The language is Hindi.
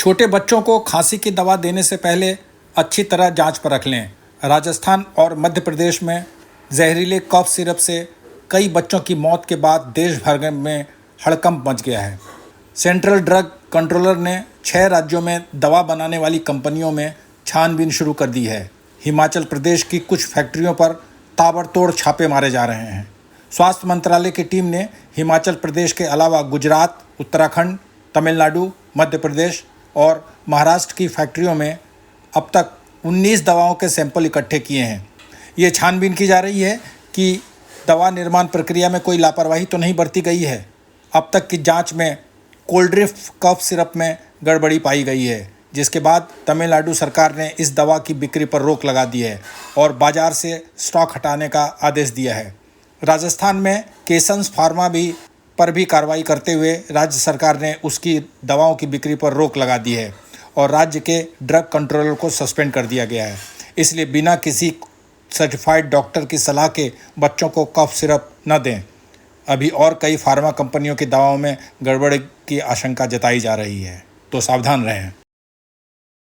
छोटे बच्चों को खांसी की दवा देने से पहले अच्छी तरह जांच परख लें। राजस्थान और मध्य प्रदेश में जहरीले कफ सिरप से कई बच्चों की मौत के बाद देश भर में हड़कंप मच गया है। सेंट्रल ड्रग कंट्रोलर ने 6 राज्यों में दवा बनाने वाली कंपनियों में छानबीन शुरू कर दी है। हिमाचल प्रदेश की कुछ फैक्ट्रियों पर ताबड़तोड़ छापे मारे जा रहे हैं। स्वास्थ्य मंत्रालय की टीम ने हिमाचल प्रदेश के अलावा गुजरात, उत्तराखंड, तमिलनाडु, मध्य प्रदेश और महाराष्ट्र की फैक्ट्रियों में अब तक 19 दवाओं के सैंपल इकट्ठे किए हैं। ये छानबीन की जा रही है कि दवा निर्माण प्रक्रिया में कोई लापरवाही तो नहीं बरती गई है। अब तक की जांच में कोल्ड्रिफ्ट कफ सिरप में गड़बड़ी पाई गई है, जिसके बाद तमिलनाडु सरकार ने इस दवा की बिक्री पर रोक लगा दी है और बाजार से स्टॉक हटाने का आदेश दिया है। राजस्थान में केसन्स फार्मा पर भी कार्रवाई करते हुए राज्य सरकार ने उसकी दवाओं की बिक्री पर रोक लगा दी है और राज्य के ड्रग कंट्रोलर को सस्पेंड कर दिया गया है। इसलिए बिना किसी सर्टिफाइड डॉक्टर की सलाह के बच्चों को कफ सिरप न दें। अभी और कई फार्मा कंपनियों की दवाओं में गड़बड़ी की आशंका जताई जा रही है, तो सावधान रहें।